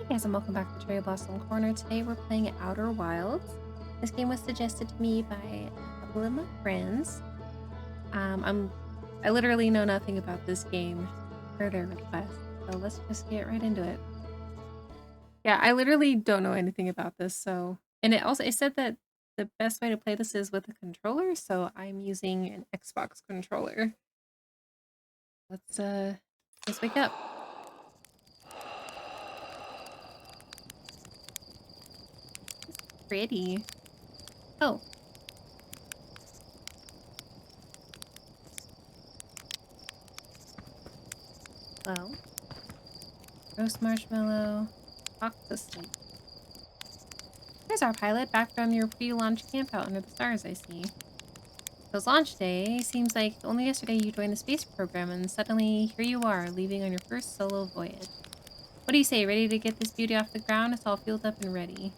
Guys, and welcome back to Cherry Blossom Corner. Today we're playing Outer Wilds. This game was suggested to me by a couple of my friends. I literally know nothing about this game, per their request. So let's just get right into it. Yeah, I literally don't know anything about this. And it said that the best way to play this is with a controller. So I'm using an Xbox controller. Let's wake up. It's pretty. Oh, well. Roast marshmallow. Talk to sleep. There's our pilot, back from your pre-launch campout under the stars, I see. It was launch day. Seems like only yesterday you joined the space program, and suddenly here you are, leaving on your first solo voyage. What do you say, ready to get this beauty off the ground? It's all fueled up and ready.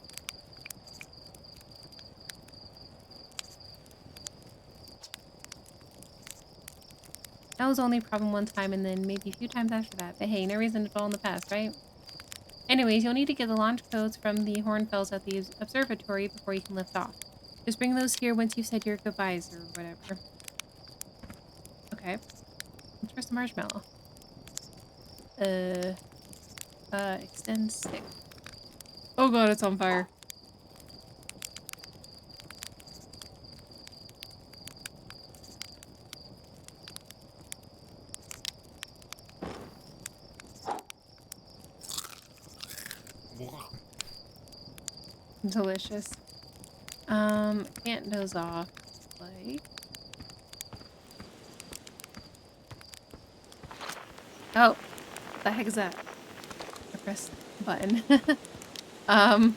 That was only a problem one time, and then maybe a few times after that. But hey, no reason to dwell in the past, right? Anyways, you'll need to get the launch codes from the Hornfells at the observatory before you can lift off. Just bring those here once you've said your goodbyes or whatever. Okay. Let's first the marshmallow. Extend stick. Oh god, it's on fire. Delicious. Can't doze off. Like. Oh, what the heck is that? I pressed the button. um,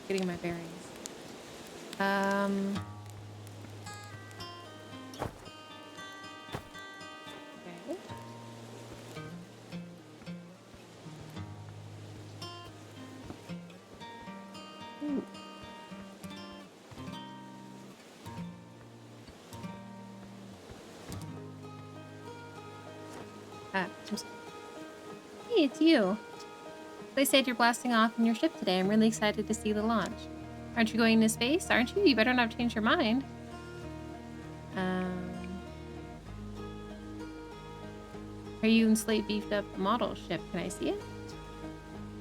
getting my bearings. Okay. Ooh. Hey, it's you. They said you're blasting off in your ship today. I'm really excited to see the launch. Aren't you going to space? Aren't you? You better not change your mind. Are you and Slate beefed up the model ship? Can I see it?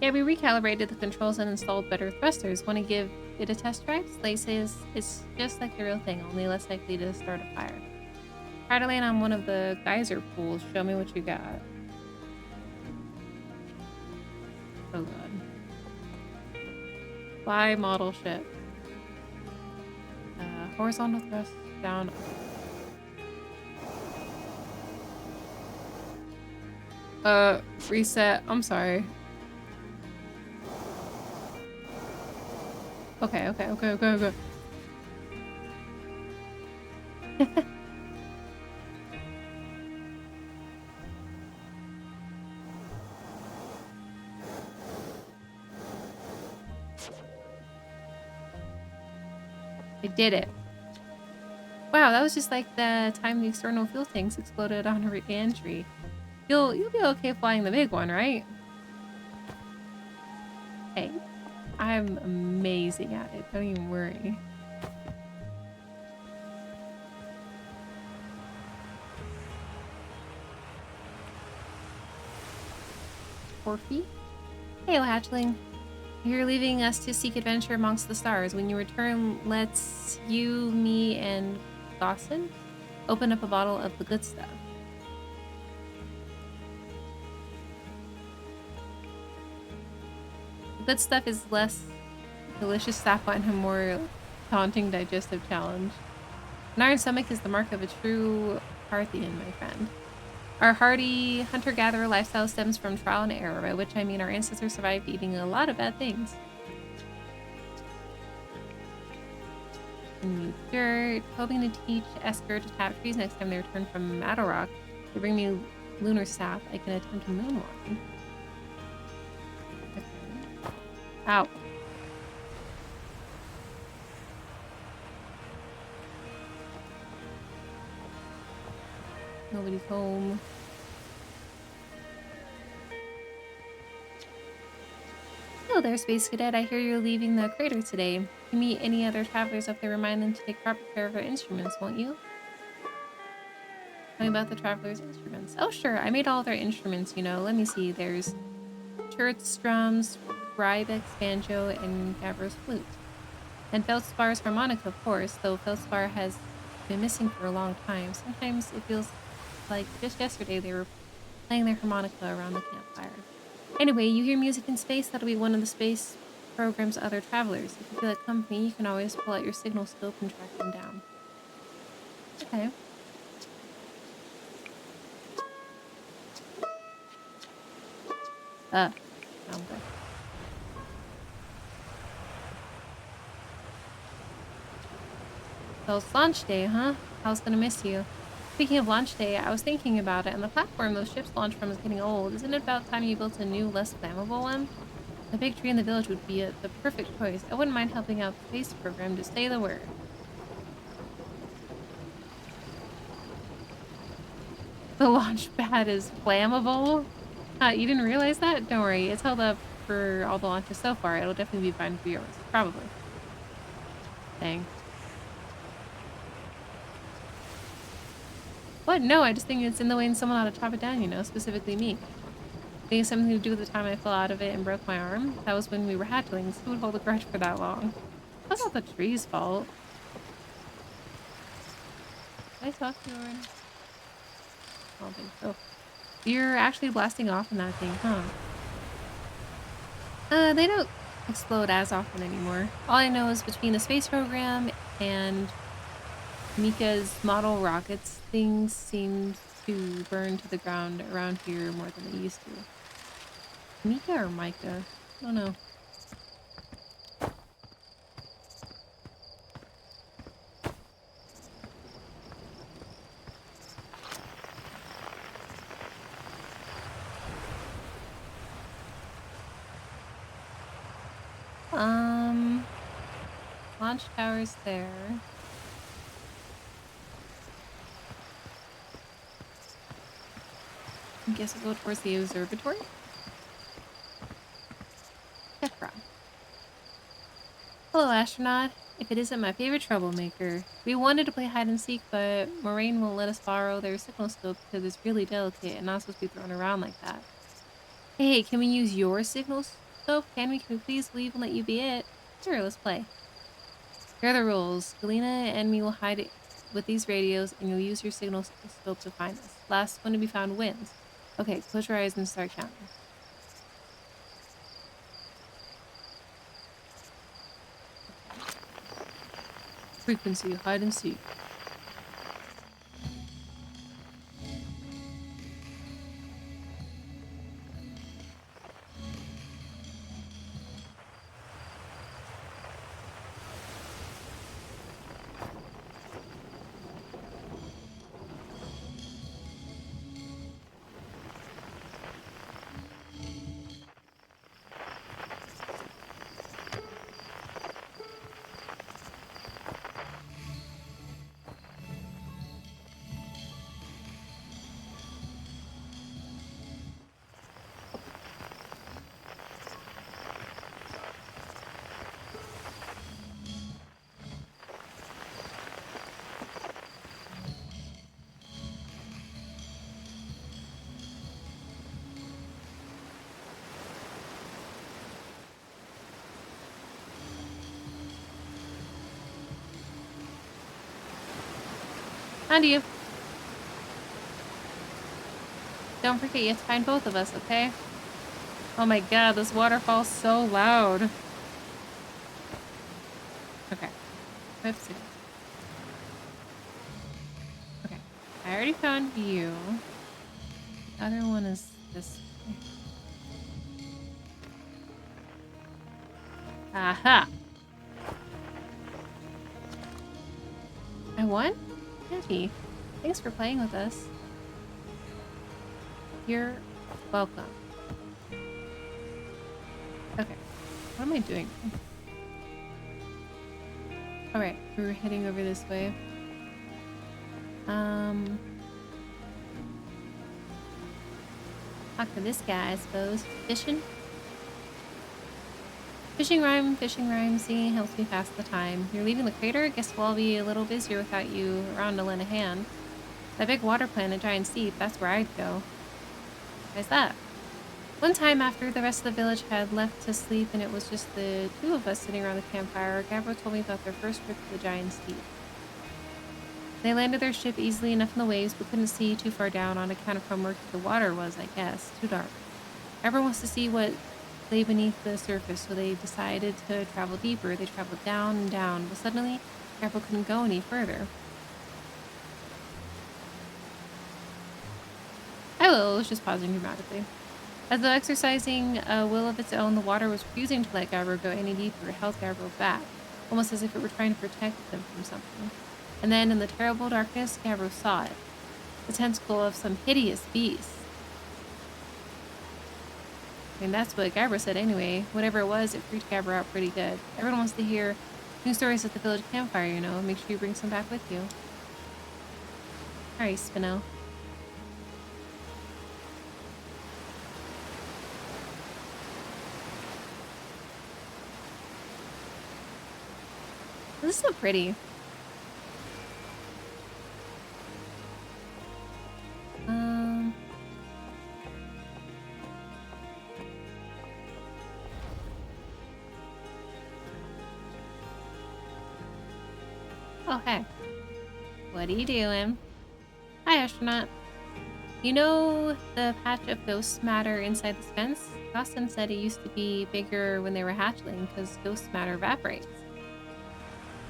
Yeah, we recalibrated the controls and installed better thrusters. Want to give it a test drive? Slate says it's just like the real thing, only less likely to start a fire. Try to land on one of the geyser pools. Show me what you got. Oh god. Fly model ship. Horizontal thrust down. Reset. I'm sorry. Okay. I did it. Wow, that was just like the time the external fuel tanks exploded on re-entry. You'll be okay flying the big one, right? Hey, I'm amazing at it. Don't even worry. Orphe? Hey, hatchling. You're leaving us to seek adventure amongst the stars. When you return, let's you, me, and Dawson open up a bottle of the good stuff. The good stuff is less delicious sapphire and a more daunting digestive challenge. An iron stomach is the mark of a true Parthian, my friend. Our hardy hunter-gatherer lifestyle stems from trial and error, by which I mean our ancestors survived eating a lot of bad things. New dirt, hoping to teach Esker to tap trees next time they return from Madorock. They bring me lunar staff. I can attempt a moonwalk. Okay. Ow. Nobody's home. Hello there, Space Cadet. I hear you're leaving the crater today. If you meet any other travelers up there, remind them to take proper care of their instruments, won't you? Tell me about the travelers' instruments. Oh, sure. I made all their instruments, you know. Let me see. There's Turret's drums, Rybeck's banjo, and Gavro's flute. And Feldspar's harmonica, of course, though Feldspar has been missing for a long time. Sometimes it feels like just yesterday they were playing their harmonica around the campfire. Anyway, you hear music in space? That'll be one of the space program's other travelers. If you feel like company, you can always pull out your signal scope and track them down. Okay. I'm good. So it's launch day, huh? I was gonna miss you. Speaking of launch day, I was thinking about it, and the platform those ships launch from is getting old. Isn't it about time you built a new, less flammable one? A big tree in the village would be the perfect choice. I wouldn't mind helping out the space program, just say the word. The launch pad is flammable? You didn't realize that? Don't worry, it's held up for all the launches so far. It'll definitely be fine for yours. Probably. Dang. What? No, I just think it's in the way and someone ought to chop it down, you know, specifically me. I think it's something to do with the time I fell out of it and broke my arm. That was when we were hatchlings. Who would hold a grudge for that long? That's not the tree's fault. Did I talk to you already? I don't think so. You're actually blasting off in that thing, huh? They don't explode as often anymore. All I know is between the space program and Mika's model rockets, things seem to burn to the ground around here more than they used to. Mika or Micah? I don't know. Launch tower's there. I guess we'll go towards the observatory. Tekra. Hello, astronaut. If it isn't my favorite troublemaker. We wanted to play hide and seek, but Moraine won't let us borrow their signal scope because it's really delicate and not supposed to be thrown around like that. Hey, can we use your signal scope? Can we please leave and let you be it? Sure, let's play. Here are the rules. Galena and me will hide it with these radios, and you'll use your signal scope to find us. Last one to be found wins. Okay, close your eyes and start counting. Frequency, hide and seek. On to you. Don't forget you have to find both of us, okay? Oh my god, this waterfall's so loud. Okay. Oops. Okay. I already found you. The other one is this way. Aha! I won? Happy. Thanks for playing with us. You're welcome. Okay. What am I doing? Alright, we were heading over this way. Talk to this guy, I suppose. Fishing? fishing rhyme, singing helps me pass the time. You're leaving the crater? Guess we'll all be a little busier without you around to lend a hand. That big water plant in Giant Steep, that's where I'd go. Why's that? One time after the rest of the village had left to sleep and it was just the two of us sitting around the campfire, Gabro told me about their first trip to the Giant Steep. They landed their ship easily enough in the waves but couldn't see too far down on account of how murky the water was, I guess. Too dark. Everyone wants to see what lay beneath the surface, so they decided to travel deeper. They traveled down and down, but suddenly, Gabro couldn't go any further. I was just pausing dramatically. As though exercising a will of its own, the water was refusing to let Gabro go any deeper. It held Gabro back, almost as if it were trying to protect them from something. And then, in the terrible darkness, Gabro saw it. The tentacle of some hideous beast. I mean, that's what Gabro said anyway. Whatever it was, it freaked Gabro out pretty good. Everyone wants to hear new stories at the village campfire, you know. Make sure you bring some back with you. Alright, Spinel. This is so pretty. Oh, hey. What are you doing? Hi, astronaut. You know the patch of ghost matter inside this fence? Austin said it used to be bigger when they were hatchling because ghost matter evaporates.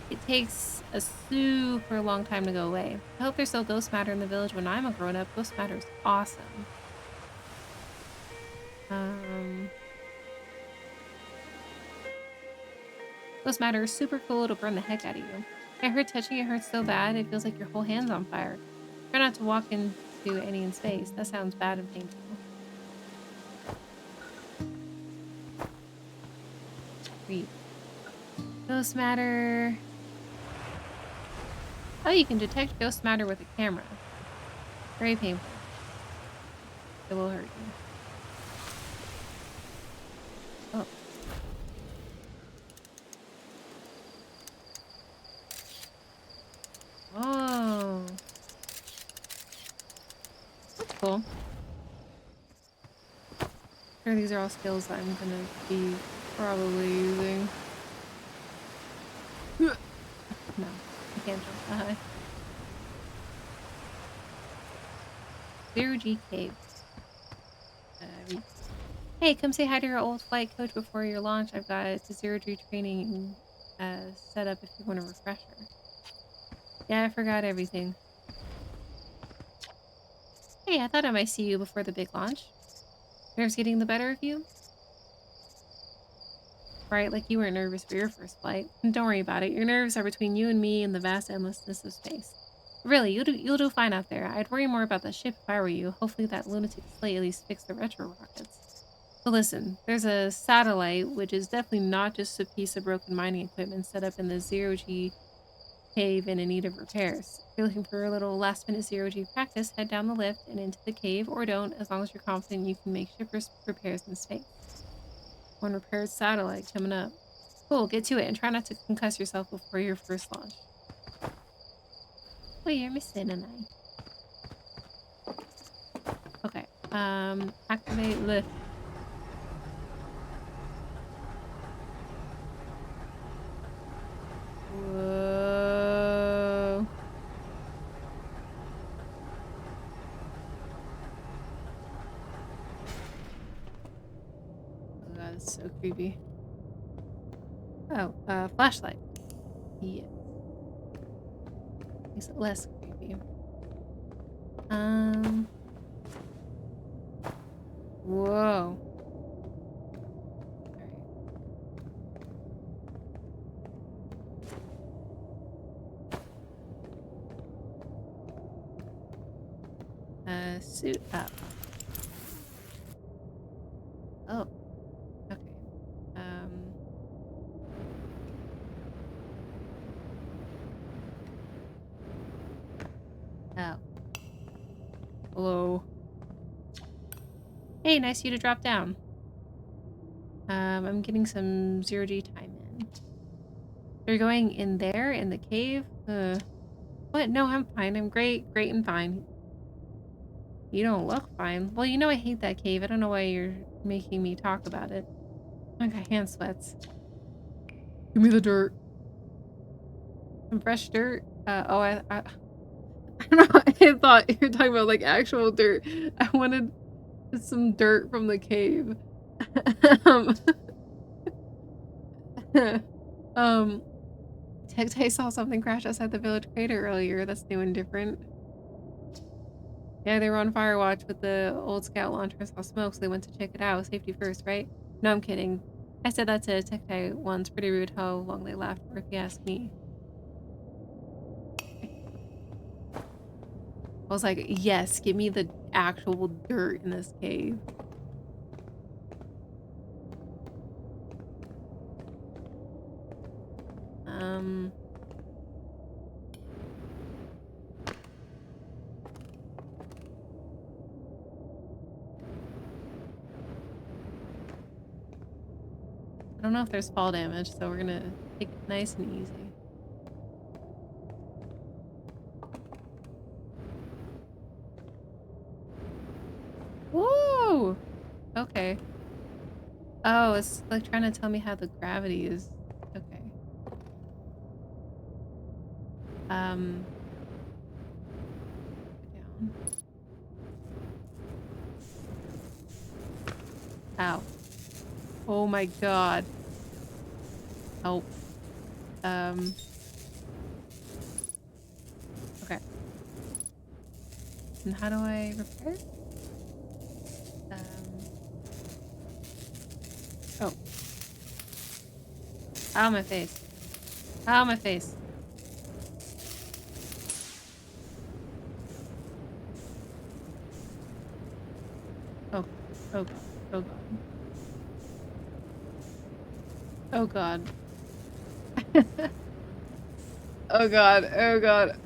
It takes a super long time to go away. I hope there's still ghost matter in the village when I'm a grown-up. Ghost matter is awesome. Ghost matter is super cool. It'll burn the heck out of you. I heard touching it hurts so bad, it feels like your whole hand's on fire. Try not to walk into any in space. That sounds bad and painful. Read. Ghost matter. Oh, you can detect ghost matter with a camera. Very painful. It will hurt you. Oh. Oh. That's cool. Sure, these are all skills that I'm gonna be probably using. No, I can't jump that high. Zero G Caves. Hey, come say hi to your old flight coach before your launch. I've got a Zero G training set up if you want a refresher. Yeah, I forgot everything. Hey, I thought I might see you before the big launch. Nerves getting the better of you? Right, like you weren't nervous for your first flight. Don't worry about it. Your nerves are between you and me and the vast endlessness of space. Really, you'll do fine out there. I'd worry more about the ship if I were you. Hopefully that lunatic slate at least fixed the retro rockets. So listen, there's a satellite, which is definitely not just a piece of broken mining equipment set up in the zero-G cave and in need of repairs. If you're looking for a little last-minute zero-G practice, head down the lift and into the cave, or don't, as long as you're confident you can make ship repairs in space. One repaired satellite coming up. Cool, get to it and try not to concuss yourself before your first launch. Oh, you're missing an eye. Okay. Activate lift. Whoa. Oh god, it's so creepy. Oh, flashlight. Yes. Makes it less creepy. Whoa. Suit up. Oh. Okay. Oh. Hello. Hey, nice of you to drop down. I'm getting some 0G time in. You're going in there in the cave? What? No, I'm fine. I'm great and fine. You don't look fine. Well, you know I hate that cave. I don't know why you're making me talk about it. I got hand sweats. Give me the dirt. Some fresh dirt. I don't know. I thought you were talking about like actual dirt. I wanted some dirt from the cave. um, I saw something crash outside the village crater earlier. That's new and different. Yeah, they were on fire watch with the old scout launcher and saw smoke, so they went to check it out. Safety first, right? No, I'm kidding. I said that to Tektai once. Pretty rude how long they laughed for, if you ask me. I was like, yes, give me the actual dirt in this cave. I don't know if there's fall damage, so we're gonna take it nice and easy. Whoa! Okay. Oh, it's like trying to tell me how the gravity is. Okay. Down. Ow. Oh my god. Help. Okay. And how do I repair? Oh. Ow, my face. Ow, my face. Oh. Oh god. Oh god. Oh god. Oh god. Oh god.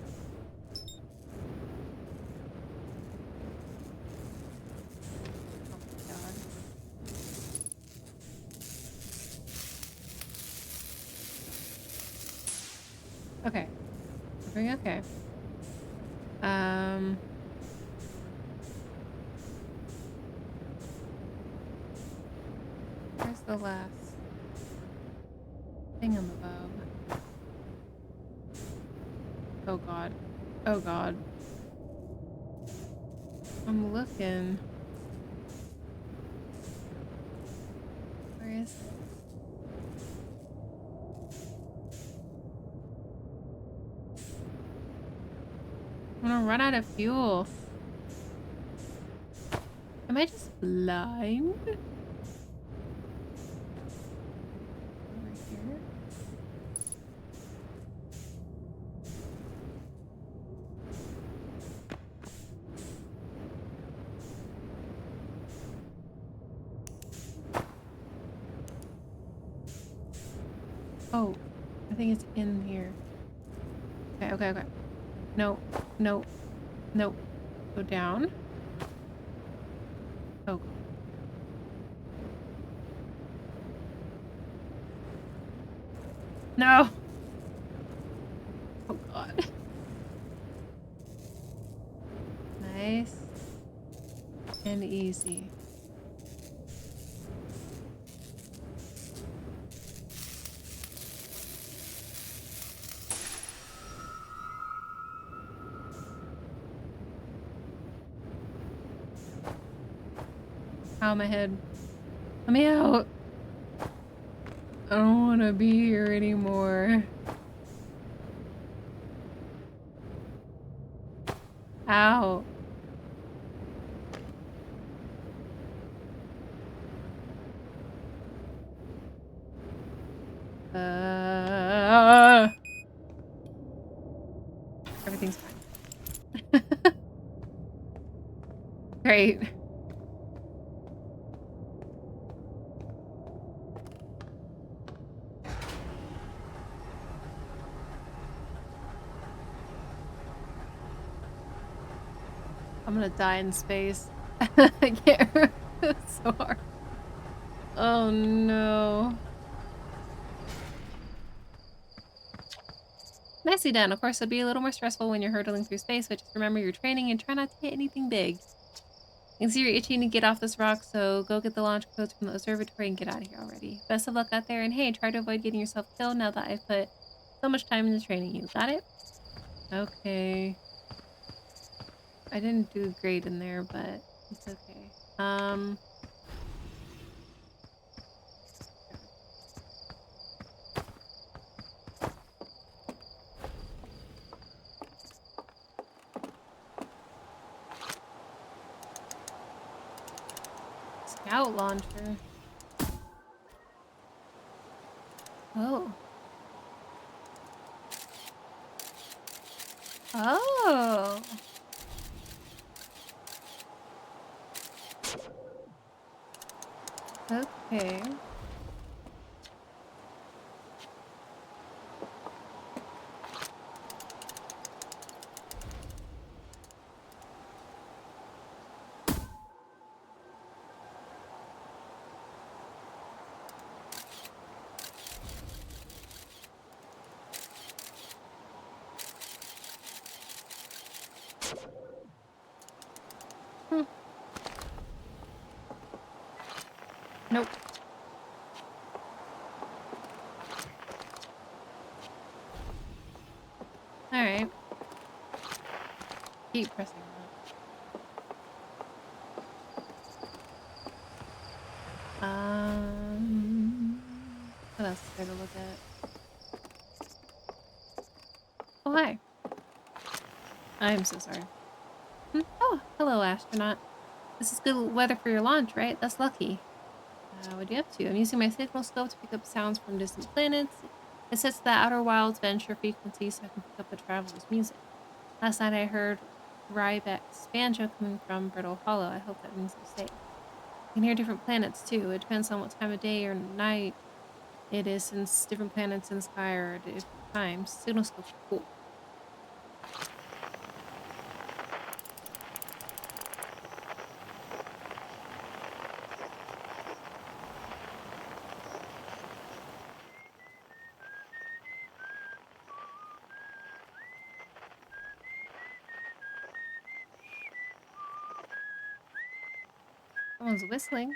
Okay. We're doing okay. Where's the last thingamabob? Oh god. Oh god. I'm looking. Where is it? I'm gonna run out of fuel. Am I just blind? Over here? Oh, I think it's in here. Okay, okay, okay. No, no, no. Go down. Oh. No! Oh god. Nice. And easy. Ow, my head. Let me out. I don't want to be here anymore. Ow. Everything's fine. Great. I'm gonna die in space. I can't. It's so hard. Oh no. Nicely done. Of course, it'll be a little more stressful when you're hurtling through space, but just remember your training and try not to hit anything big. I can see you're itching to get off this rock, so go get the launch codes from the observatory and get out of here already. Best of luck out there, and hey, try to avoid getting yourself killed now that I've put so much time into training you. Got it? Okay. I didn't do great in there, but it's okay. Scout launcher. Oh. Oh. Okay. Hmm. Nope. Alright. Keep pressing that. What else is there to look at? Oh, hi. I'm so sorry. Oh, hello, astronaut. This is good weather for your launch, right? That's lucky. What are you up to? I'm using my signal scope to pick up sounds from distant planets. It sets the Outer Wilds Venture frequency so I can pick up the traveler's music. Last night I heard Ryback's banjo coming from Brittle Hollow. I hope that means I'm safe. You can hear different planets too. It depends on what time of day or night it is, since different planets in the sky are at different times. Signal scopes are cool. Someone's whistling.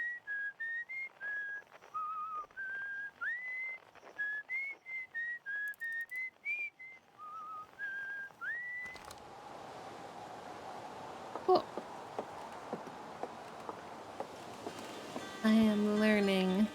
Cool. I am learning.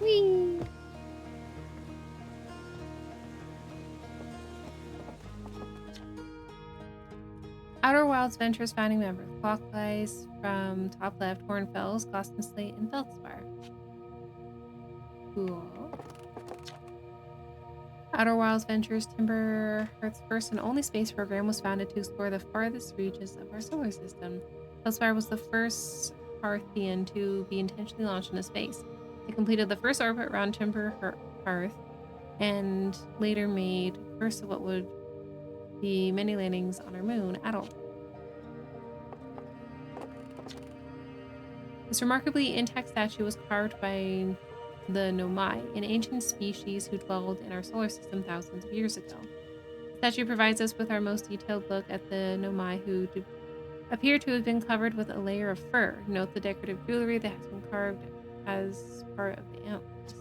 Whee! Outer Wilds Ventures founding members. Clockwise from top left, Hornfells, Goston Slate, and Feldspar. Cool. Outer Wilds Ventures Timber Earth's first and only space program was founded to explore the farthest reaches of our solar system. Feldspar was the first Parthian to be intentionally launched into space. It completed the first orbit around Timber Earth and later made first of what would be many landings on our moon, Adel. This remarkably intact statue was carved by the Nomai, an ancient species who dwelled in our solar system thousands of years ago. The statue provides us with our most detailed look at the Nomai, who appear to have been covered with a layer of fur. Note the decorative jewelry that has been carved as part of the antlers.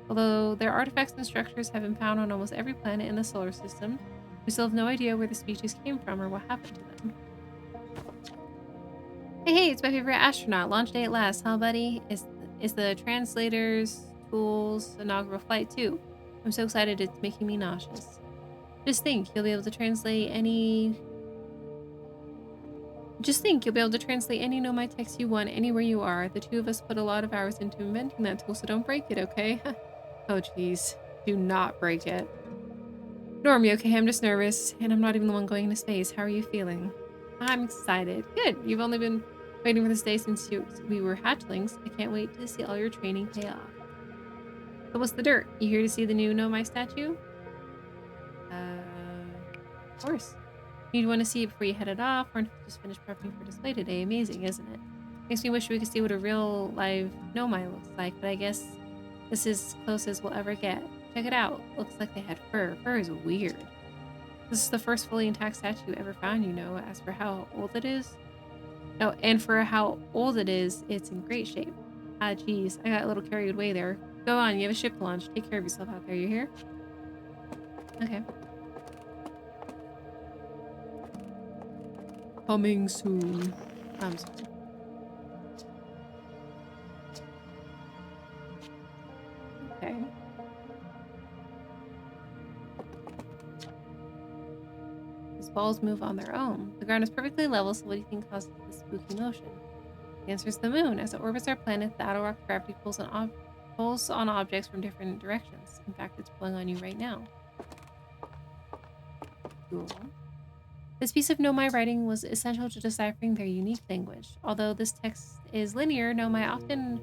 Although their artifacts and structures have been found on almost every planet in the solar system, we still have no idea where the species came from or what happened to them. Hey, it's my favorite astronaut. Launch day at last, huh, buddy? Is the translator's tools inaugural flight too? I'm so excited it's making me nauseous. Just think, you'll be able to translate any Nomai text you want anywhere you are. The two of us put a lot of hours into inventing that tool, so don't break it, okay? Oh, jeez. Do not break it. Norm, you okay? I'm just nervous, and I'm not even the one going into space. How are you feeling? I'm excited. Good. You've only been waiting for this day since we were hatchlings. I can't wait to see all your training pay off. So what's the dirt? You here to see the new Nomai statue? Of course. You'd want to see it before you headed off, or just finished prepping for display today. Amazing, isn't it? Makes me wish we could see what a real live Nomai looks like, but I guess this is as close as we'll ever get. Check it out. Looks like they had fur. Fur is weird. This is the first fully intact statue ever found, you know. As for how old it is, no, and for how old it is, it's in great shape. Ah, geez, I got a little carried away there. Go on, you have a ship to launch. Take care of yourself out there, you hear? Okay. Coming soon. I'm sorry. Okay. These balls move on their own. The ground is perfectly level, so what do you think causes this spooky motion? The answer is the moon. As it orbits our planet, the outer rock gravity pulls on objects from different directions. In fact, it's pulling on you right now. Cool. This piece of Nomai writing was essential to deciphering their unique language. Although this text is linear, Nomai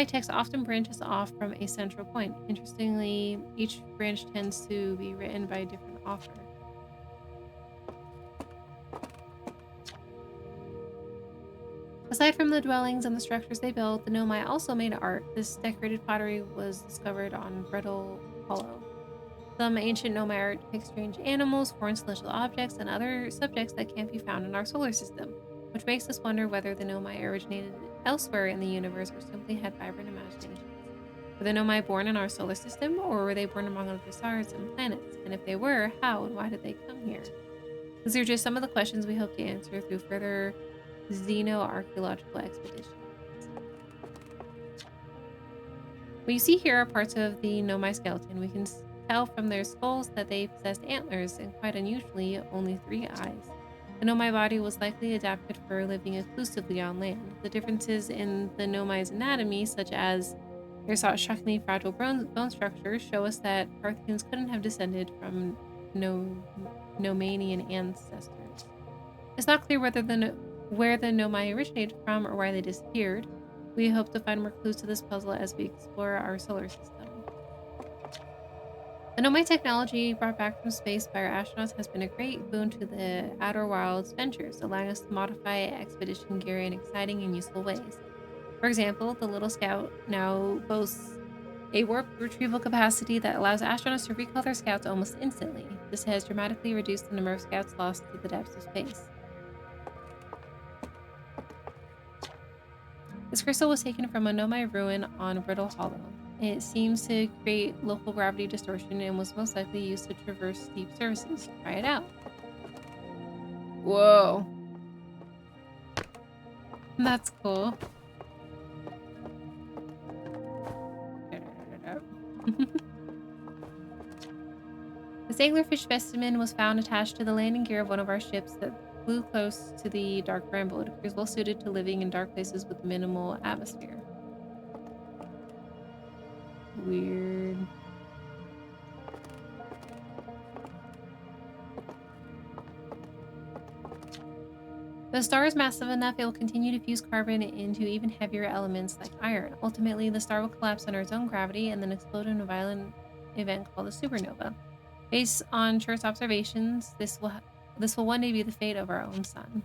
text often branches off from a central point. Interestingly, each branch tends to be written by a different author. Aside from the dwellings and the structures they built, the Nomai also made art. This decorated pottery was discovered on Brittle Hollow. Some ancient Nomai art depicts strange animals, foreign celestial objects, and other subjects that can't be found in our solar system, which makes us wonder whether the Nomai originated elsewhere in the universe or simply had vibrant imaginations. Were the Nomai born in our solar system, or were they born among other stars and planets? And if they were, how and why did they come here? These are just some of the questions we hope to answer through further xenoarchaeological expeditions. What you see here are parts of the Nomai skeleton. We can tell from their skulls that they possessed antlers and, quite unusually, only 3 eyes. The Nomai body was likely adapted for living exclusively on land. The differences in the Nomai's anatomy, such as their shockingly fragile bone structure, show us that Parthians couldn't have descended from Nomanian ancestors. It's not clear where the Nomai originated from or why they disappeared. We hope to find more clues to this puzzle as we explore our solar system. The Nomai technology brought back from space by our astronauts has been a great boon to the Outer Wilds ventures, allowing us to modify expedition gear in exciting and useful ways. For example, the Little Scout now boasts a warp retrieval capacity that allows astronauts to recall their scouts almost instantly. This has dramatically reduced the number of scouts lost to the depths of space. This crystal was taken from a Nomai ruin on Brittle Hollow. It seems to create local gravity distortion and was most likely used to traverse steep surfaces. Try it out. Whoa. That's cool. This anglerfish specimen was found attached to the landing gear of one of our ships that flew close to the dark bramble. It appears well suited to living in dark places with minimal atmosphere. Weird. The star is massive enough it will continue to fuse carbon into even heavier elements like iron. Ultimately, the star will collapse under its own gravity and then explode in a violent event called a supernova. Based on Church's observations, this will one day be the fate of our own sun.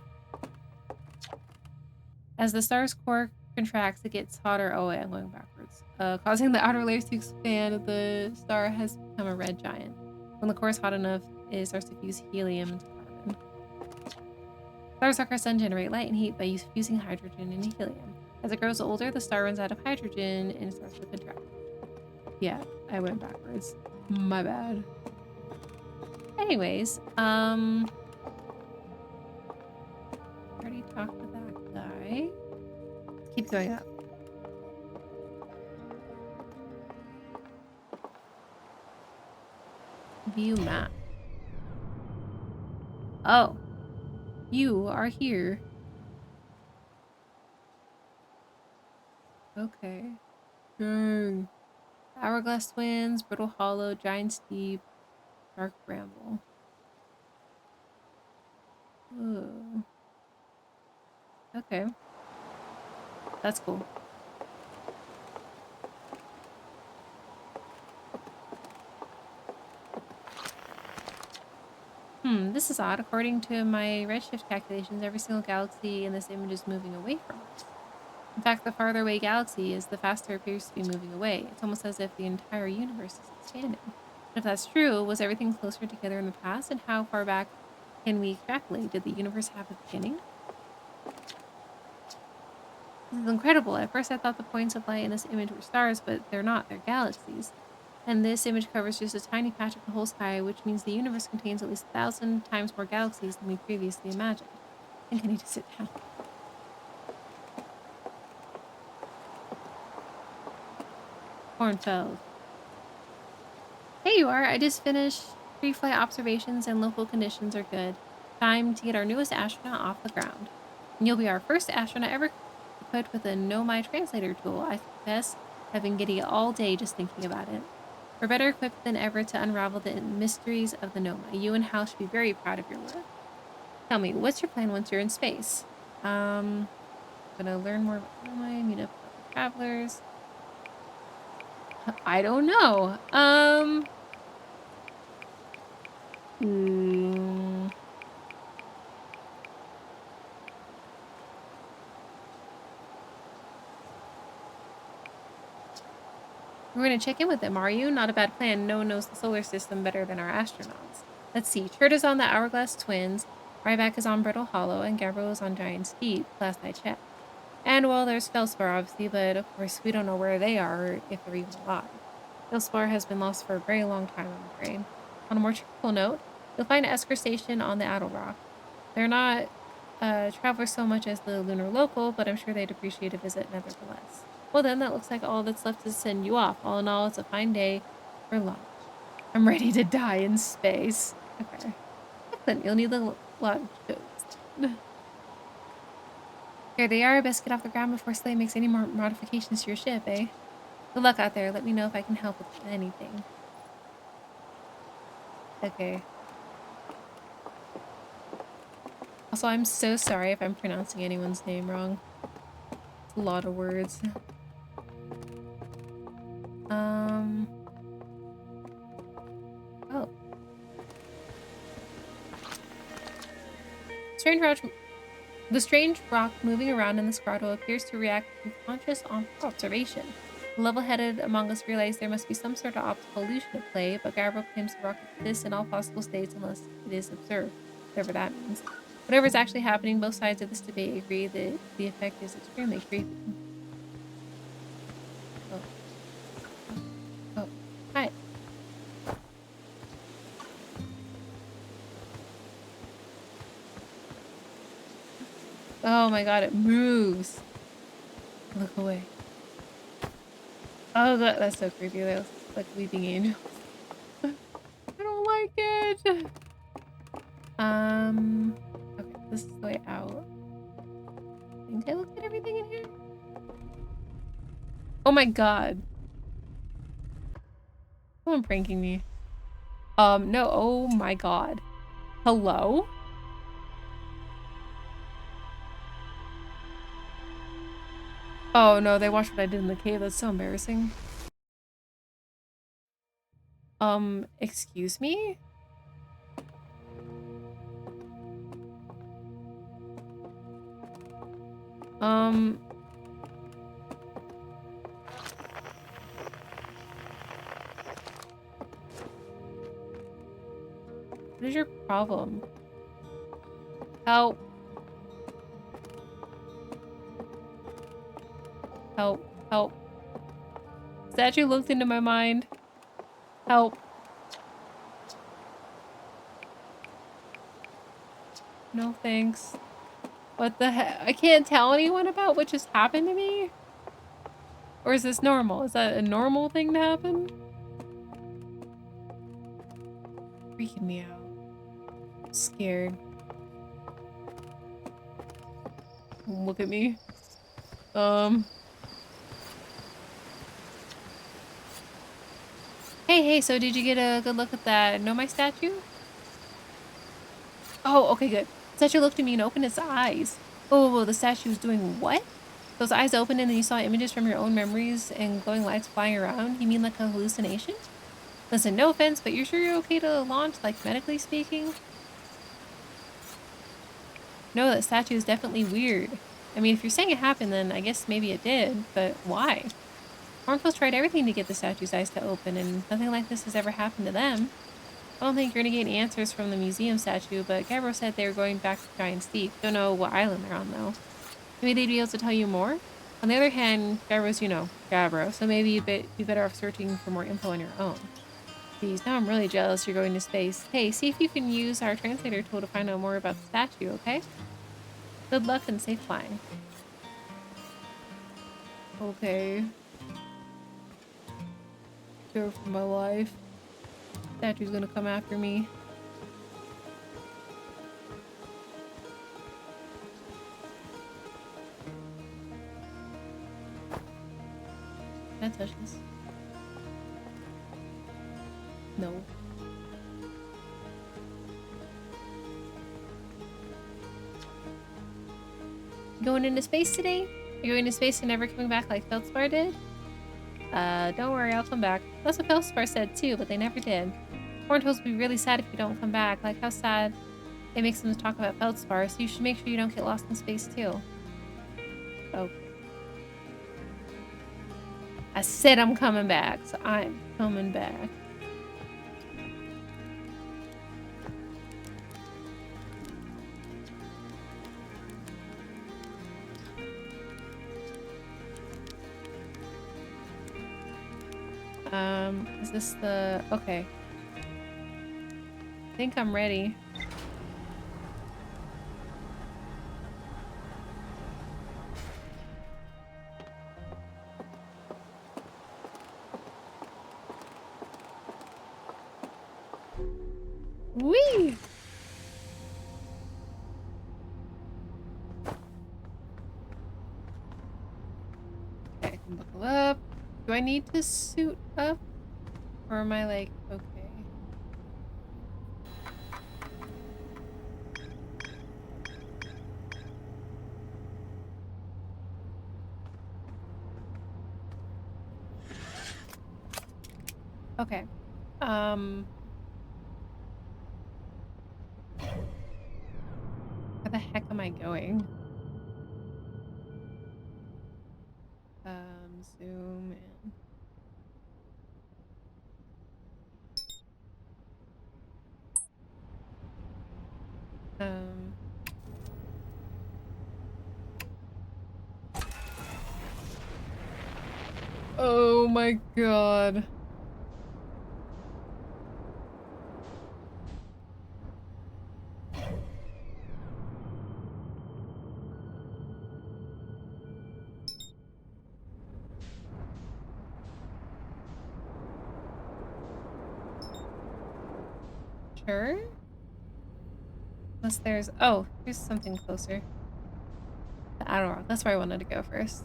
As the star's core contracts, it gets hotter. Oh wait, I'm going backwards. Causing the outer layers to expand, the star has become a red giant. When the core is hot enough, it starts to fuse helium into carbon. Stars like our sun generate light and heat by fusing hydrogen and helium. As it grows older, the star runs out of hydrogen and it starts to contract. Yeah, I went backwards. My bad. Anyways, already talked to that guy. Let's keep going up. View map. Oh, you are here. Okay. Dang. Hourglass Twins, Brittle Hollow, Giant's Deep, Dark bramble. Ooh. Okay. That's cool. This is odd. According to my redshift calculations, every single galaxy in this image is moving away from us. In fact, the farther away a galaxy is, the faster it appears to be moving away. It's almost as if the entire universe is expanding. But if that's true, was everything closer together in the past? And how far back can we extrapolate? Did the universe have a beginning? This is incredible. At first I thought the points of light in this image were stars, but they're not. They're galaxies. And this image covers just a tiny patch of the whole sky, which means the universe contains at least 1,000 times more galaxies than we previously imagined. I think I need to sit down. Cornfeld. Hey, you are. I just finished pre-flight observations and local conditions are good. Time to get our newest astronaut off the ground. And you'll be our first astronaut ever equipped with a Nomai translator tool. I confess, I've been giddy all day just thinking about it. We're better equipped than ever to unravel the mysteries of the Nomai. You and Hal should be very proud of your work. Tell me, what's your plan once you're in space? I'm gonna learn more about Nomai, meet up with other travelers. I don't know. We're gonna check in with them, are you? Not a bad plan. No one knows the solar system better than our astronauts. Let's see. Chert is on the Hourglass Twins, Ryback is on Brittle Hollow, and Gabriel is on Giant's Deep, last I checked. And well, there's Felspar, obviously, but of course we don't know where they are or if they're even alive. Felspar has been lost for a very long time, I'm afraid. On a more cheerful note, you'll find Esker Station on the Addle Rock. They're not travelers so much as the lunar local, but I'm sure they'd appreciate a visit nevertheless. Well then, that looks like all that's left is to send you off. All in all, it's a fine day for lunch. I'm ready to die in space. Okay. Excellent, you'll need the lunch toast. Here they are. Best get off the ground before Slay makes any more modifications to your ship, eh? Good luck out there. Let me know if I can help with anything. Okay. Also, I'm so sorry if I'm pronouncing anyone's name wrong. It's a lot of words. Oh. The strange rock moving around in this grotto appears to react to conscious observation. The level-headed among us realize there must be some sort of optical illusion at play, but Gabriel claims the rock exists in all possible states unless it is observed, whatever that means. Whatever is actually happening, both sides of this debate agree that the effect is extremely creepy. Oh. Oh. Hi. Oh my god, it moves. Look away. Oh, that's so creepy. That's like weeping angels. I don't like it. Okay, this is the way out. I think I looked at everything in here. Oh my god. Someone pranking me. No, oh my god. Hello? Oh no, they watched what I did in the cave. That's so embarrassing. Excuse me? What is your problem? Help. Help. Help. Statue looked into my mind. Help. No thanks. What the heck? I can't tell anyone about what just happened to me? Or is this normal? Is that a normal thing to happen? Freaking me out. I'm scared. Look at me. Hey, so did you get a good look at that Nomai statue? Oh, okay, good. The statue looked at me and opened its eyes. Oh, the statue was doing what? Those eyes opened and then you saw images from your own memories and glowing lights flying around? You mean like a hallucination? Listen, no offense, but you're sure you're okay to launch, like medically speaking? No, that statue is definitely weird. I mean, if you're saying it happened, then I guess maybe it did, but why? Hornfield's tried everything to get the statue's eyes to open, and nothing like this has ever happened to them. I don't think you're gonna get any answers from the museum statue, but Gabbro said they were going back to Giant's Deep. Don't know what island they're on, though. Maybe they'd be able to tell you more? On the other hand, Gabbro's, Gabbro, so maybe you'd be better off searching for more info on your own. Geez, now I'm really jealous you're going to space. Hey, see if you can use our translator tool to find out more about the statue, okay? Good luck and safe flying. Okay. Fear for my life. Statue's gonna come after me. Can I touch this? No. Going into space today? You're going to space and never coming back like Feldspar did? Don't worry, I'll come back. That's what Feldspar said too, but they never did. Horntoes will be really sad if you don't come back. Like how sad it makes them to talk about Feldspar, so you should make sure you don't get lost in space too. Oh. I said I'm coming back, so I'm coming back. Is this the... Okay. I think I'm ready. Whee! Okay, I can buckle up. Do I need to suit up? Or am I like, okay? Okay. Where the heck am I going? Zoom in. Oh my god. Sure? Unless there's... Oh, here's something closer. The Adderall. That's where I wanted to go first.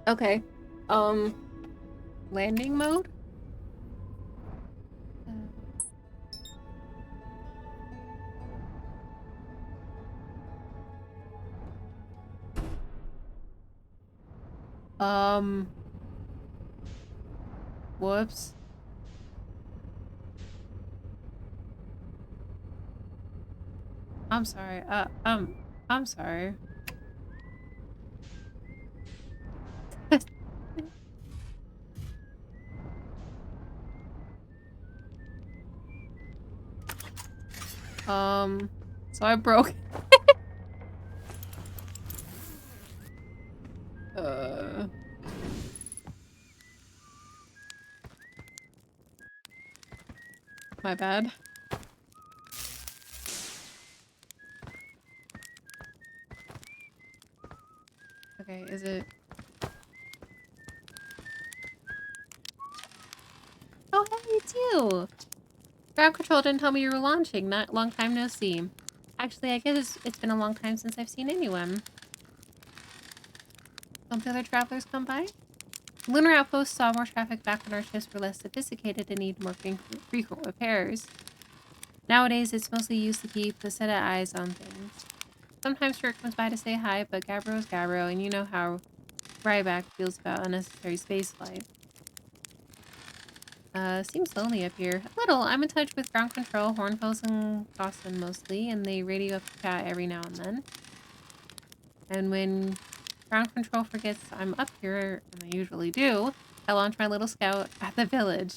Okay. Landing mode? Whoops. I'm sorry. I'm sorry. So I broke. My bad. Okay, is it... you? Ground Control didn't tell me you were launching. Not long time no see. Actually, I guess it's been a long time since I've seen anyone. Don't the other travelers come by? Lunar Outpost saw more traffic back when our ships were less sophisticated and need more frequent repairs. Nowadays, it's mostly used to keep a set of eyes on things. Sometimes Shirt comes by to say hi, but Gabbro is Gabbro, and you know how Ryback feels about unnecessary spaceflight. Seems lonely up here. A little. I'm in touch with Ground Control, Hornfels, and Dawson mostly, and they radio up the chat every now and then. And when Ground Control forgets I'm up here, and I usually do, I launch my little scout at the village.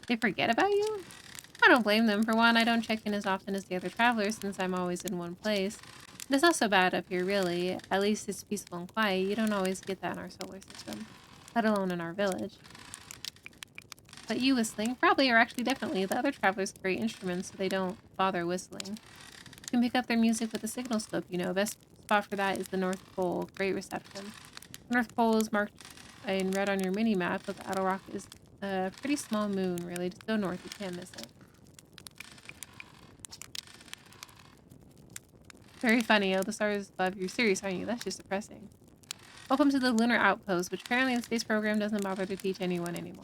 They forget about you? I don't blame them. For one, I don't check in as often as the other travelers since I'm always in one place. And it's not so bad up here, really. At least it's peaceful and quiet. You don't always get that in our solar system, let alone in our village. But you whistling probably are actually definitely. The other travelers carry instruments, so they don't bother whistling. You can pick up their music with a signal scope, you know. Best spot for that is the North Pole. Great reception. The North Pole is marked in red on your mini-map, but the Attlerock is a pretty small moon, really. Just go north, you can't miss it. Very funny. Oh, the stars above you. Serious, aren't you? That's just depressing. Welcome to the Lunar Outpost, which apparently the space program doesn't bother to teach anyone anymore.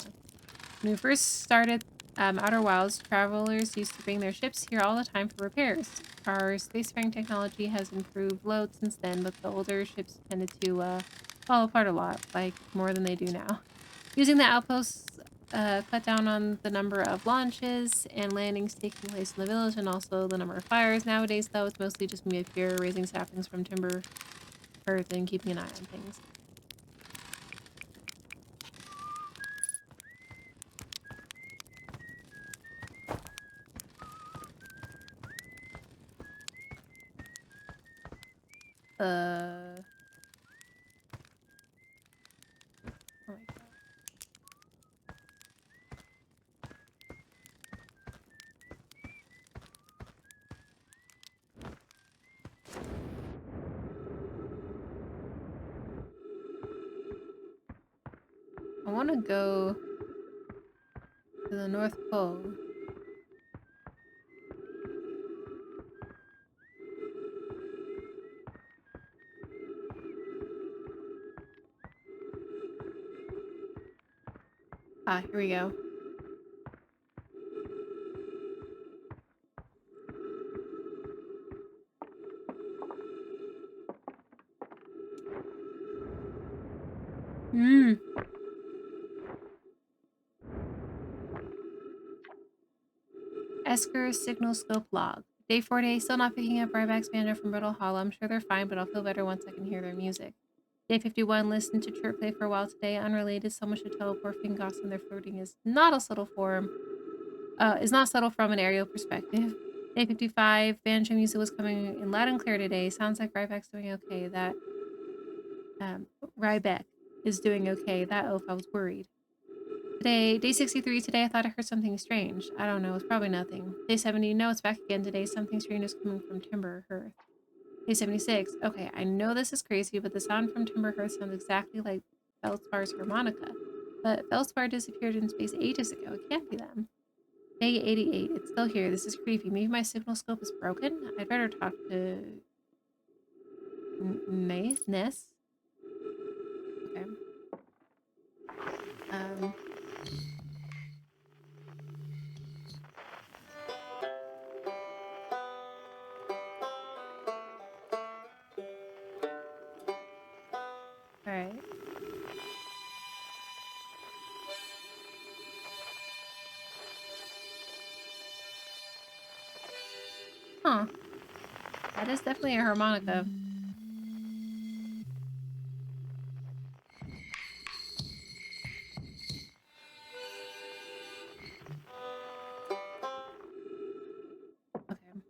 When we first started Outer Wilds, travelers used to bring their ships here all the time for repairs. Our spacefaring technology has improved loads since then, but the older ships tended to fall apart a lot, like more than they do now. Using the outposts cut down on the number of launches and landings taking place in the village, and also the number of fires. Nowadays, though, it's mostly just me up here raising saplings from timber earth and keeping an eye on things. Oh my god. I want to go to the North Pole. Ah, here we go. Esker signal scope log. Day 4 still not picking up Ryback's banjo from Brittle Hollow. I'm sure they're fine, but I'll feel better once I can hear their music. Day 51, listened to chirp play for a while today. Unrelated, someone should teleport Fingos and their flirting is not a subtle form. Is not subtle from an aerial perspective. Day 55, banjo music was coming in loud and clear today. Sounds like Ryback's doing okay. That Ryback is doing okay. That oaf, I was worried. Today, day 63, today I thought I heard something strange. I don't know, it's probably nothing. Day 70, no, it's back again today. Something strange is coming from Timber Hearth. Day 76, okay, I know this is crazy, but the sound from Timber Hearth sounds exactly like Feldspar's harmonica. But Feldspar disappeared in space ages ago. It can't be them. Day 88, it's still here. This is creepy. Maybe my signal scope is broken? I'd better talk to Ness. Okay. Alright. Huh. That is definitely a harmonica. Okay.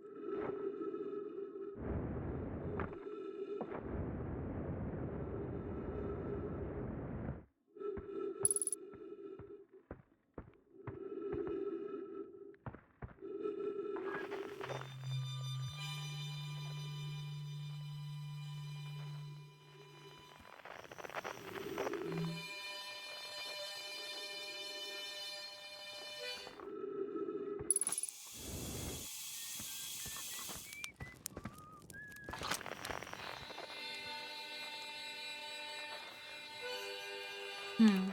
Hmm.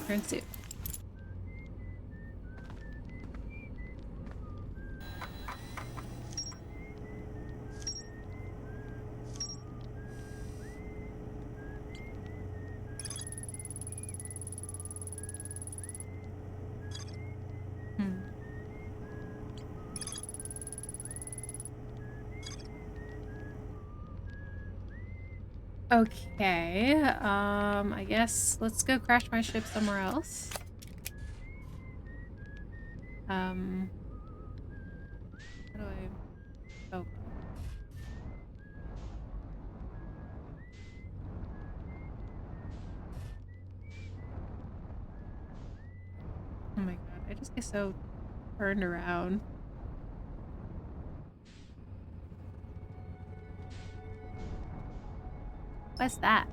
Turn suit. Hmm. Okay, I guess let's go crash my ship somewhere else. How do I... Oh, God. Oh my God, I just get so turned around. What's that?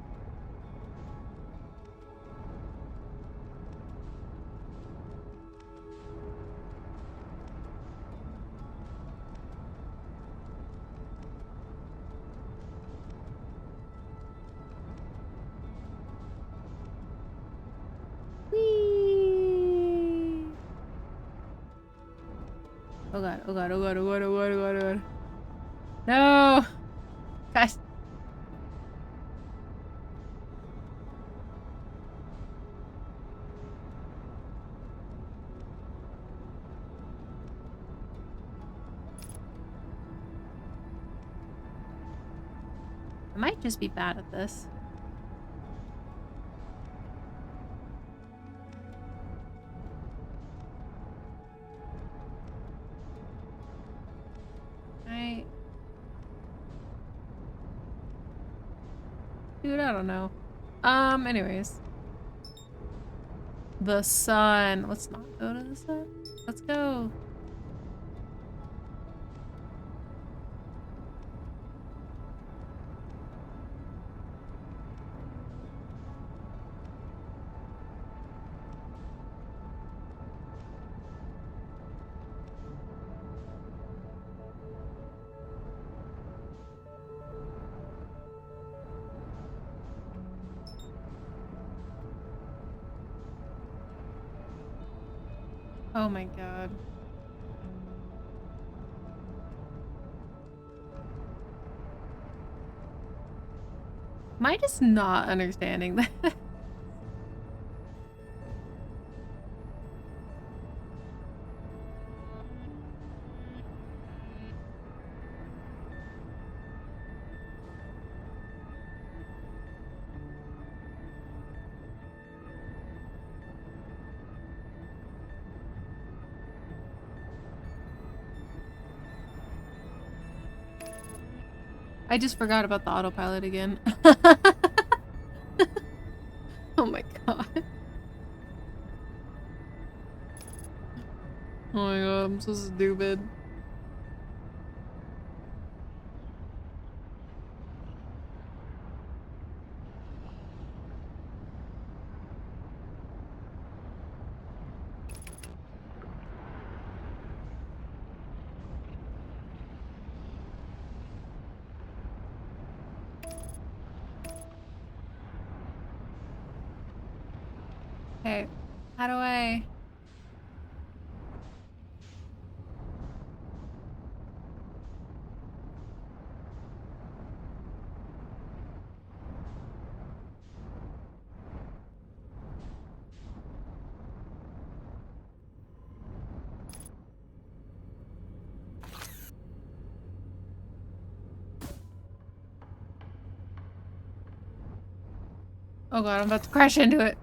Whee! Oh God, oh God, oh God, oh God, oh God, oh God, oh God. No! Gosh. I might just be bad at this. Dude, I don't know. Anyways. The sun. Let's not go to the sun. Let's go. Oh my God. Am I just not understanding that? I just forgot about the autopilot again. Oh my God. Oh my God, I'm so stupid. Okay, how do I... Oh God, I'm about to crash into it.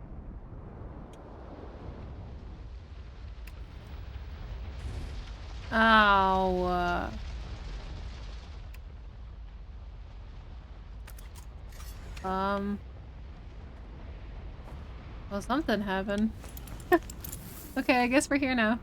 Well, something happened. Okay, I guess we're here now.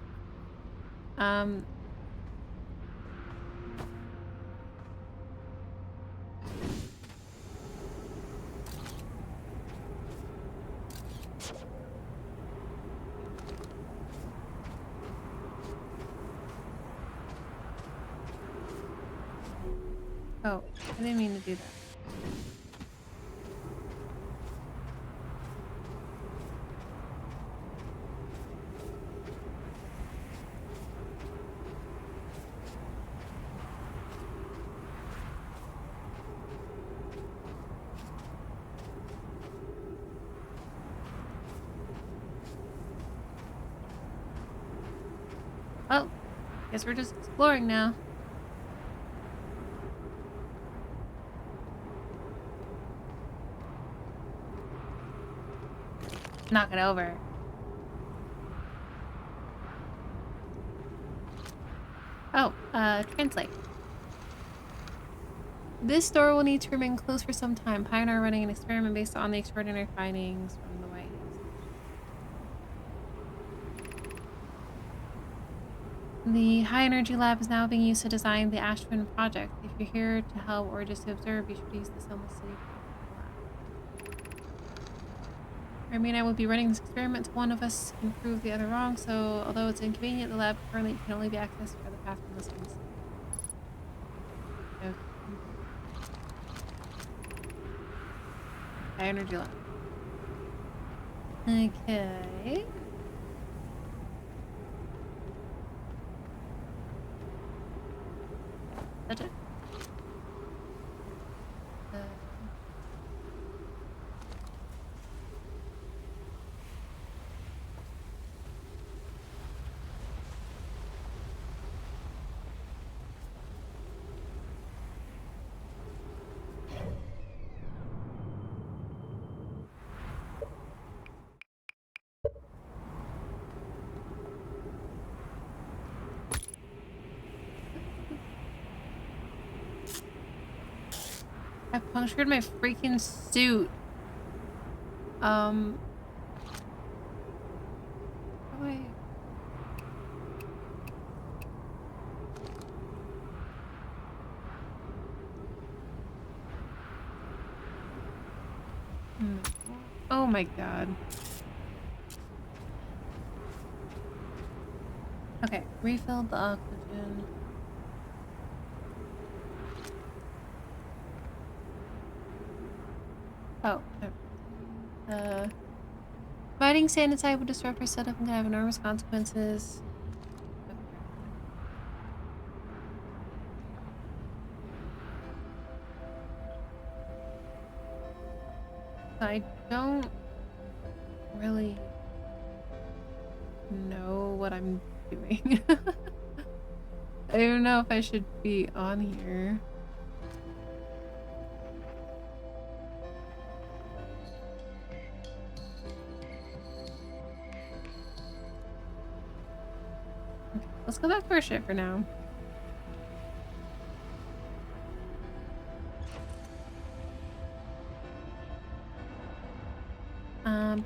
Oh, I didn't mean to do that. Oh, guess we're just exploring now. Knock it over. Oh, translate. This door will need to remain closed for some time. Pi and I are running an experiment based on the extraordinary findings from the White House. The high energy lab is now being used to design the Ashwin project. If you're here to help or just to observe, you should use the Sunless City lab. Remy and I will be running this experiment. One of us can prove the other wrong, so although it's inconvenient, the lab currently can only be accessed by the path from the Sunless City. Okay. High energy lab. Okay. That's it. I punctured my freaking suit. How do I... Oh my god. Okay, refilled the oxygen. Oh. Providing sand inside would disrupt our setup and could have enormous consequences. I don't really know what I'm doing. I don't know if I should be on here. Okay, let's go back to our ship for now.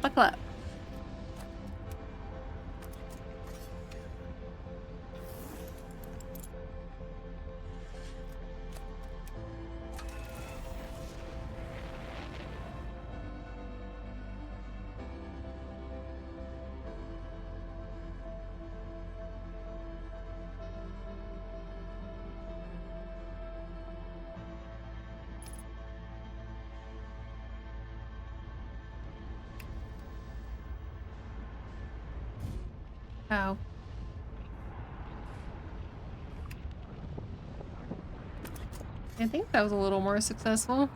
Buckle up. Oh. I think that was a little more successful.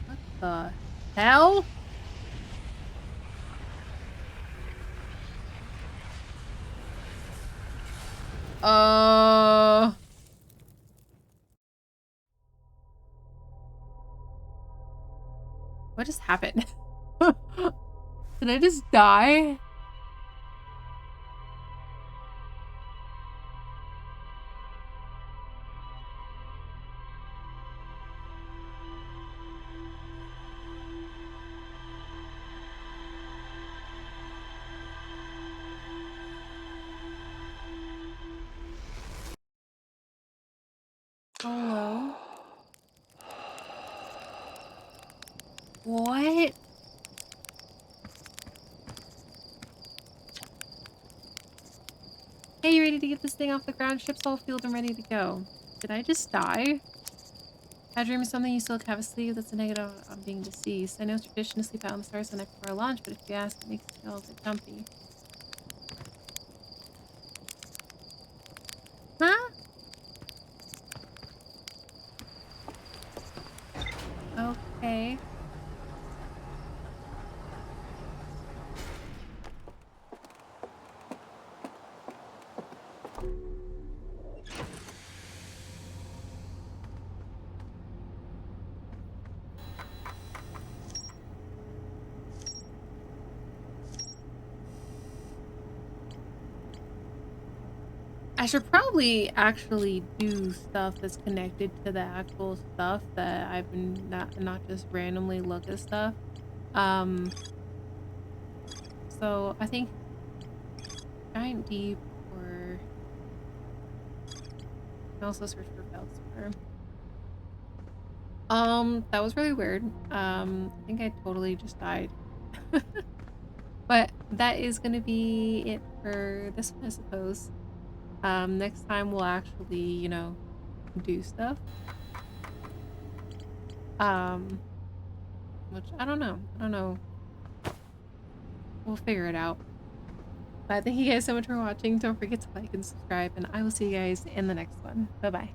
What the hell? What just happened? Did I just die? What? Hey, you ready to get this thing off the ground? Ship's all filled and ready to go. Did I just die? I dream of something you still have a sleeve that's a negative on being deceased. I know it's tradition to sleep out on the stars the night before launch, but if you ask, it makes me feel a bit jumpy. Huh? Okay. I should probably actually do stuff that's connected to the actual stuff that I've been not just randomly look at stuff. So I think giant deep or I also search for Feldspar. That was really weird. I think I totally just died. But that is gonna be it for this one, I suppose. Next time we'll actually, you know, do stuff. Um, which I don't know. I don't know. We'll figure it out. But thank you guys so much for watching. Don't forget to like and subscribe, and I will see you guys in the next one. Bye bye.